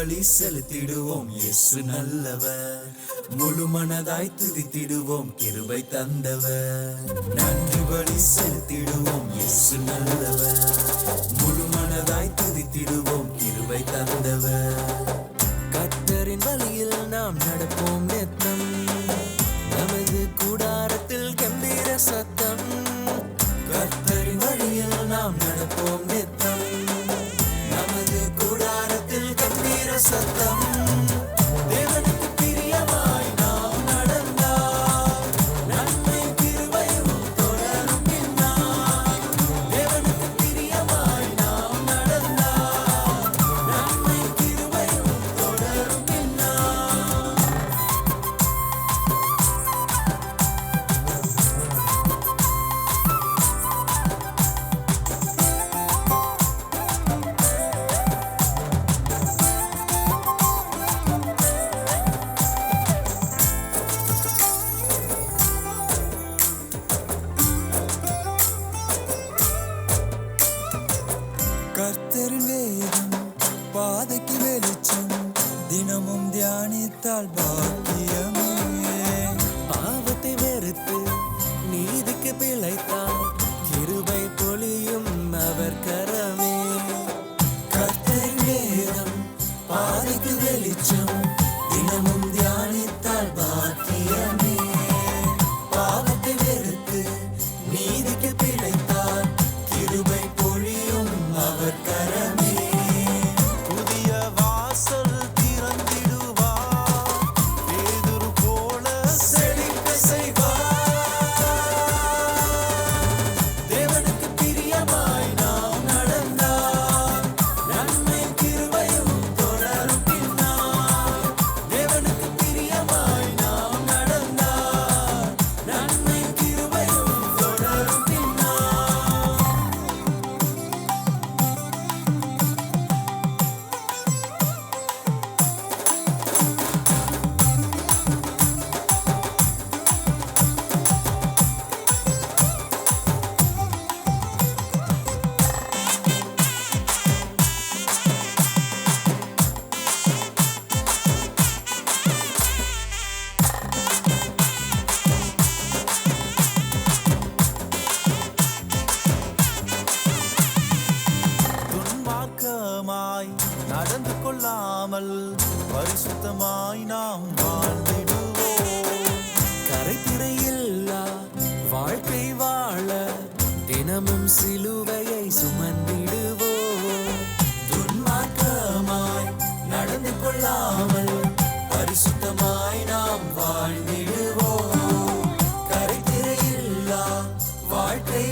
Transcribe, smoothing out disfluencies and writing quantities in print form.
பலி செலுத்திடுவோம், இயேசு நல்லவர். முழு மனதாய் துதித்திடுவோம், கிருபை தந்தவர். நன்றி பலி செலுத்திடுவோம், இயேசு நல்லவர். முழு மனதாய் துதித்திடுவோம், கிருபை தந்தவர். கர்த்தரின் வழியில் நாம் நடப்போம் நித்தம், நமது கூடாரத்தில் கம்பீர சத்தம். கர்த்தரின் வழியில் நாம் நடப்போம் நித்தம், நமது கூடாரத்தில் கம்பீர சத்தம். தேவனுக்கு பிரியமாய் நாம் நடந்தால் நன்மை கிருபையும் தொடரும் பின்னால். தேவனுக்கு பிரியமாய் நாம் நடந்தால் நன்மை கிருபையும் தொடரும் பின்னால். கர்த்தரின் வேதம் பாதைக்கு வெளிச்சம், தினமும் தியானித்தால் பாக்கியமே. பாவத்தை வெறுத்து நீதிக்கு பிழைத்தால் கிருபை பொழியும் அவர் கரமே. கர்த்தரின் வேதம் பாதைக்கு வெளிச்சம், தினமும் தியானித்தால் பாக்கியமே. பாவத்தை வெறுத்து நீதிக்கு பிழைத்தால் கிருபை பொழியும் அவர் கரமே. புதிய வாசல் திறந்திடுவார், பேதுரு போல செழிக்க செய்வார். தேவனுக்கு பிரியமாய் நாம் நடந்தால் நன்மை கிருபையும் தொடரும் பின்னால். தேவனுக்கு பிரியமாய் நாம் நடந்தால் நன்மை கிருபையும் தொடரும் பின்னால். துன்மார்க்கமாய் நடந்து கொள்ளாமல் பரிசுத்தமாய் நாம் வாழ்ந்திடுவோம். கரைதிரையில்லா வாழ்க்கை வாழ தினமும் சிலுவையை சுமந்திடுவோம். துன்மார்க்கமாய் நடந்து கொள்ளாமல் பரிசுத்தமாய் நாம் வாழ்ந்திடுவோம். கரைதிரையில்லா வாழ்க்கை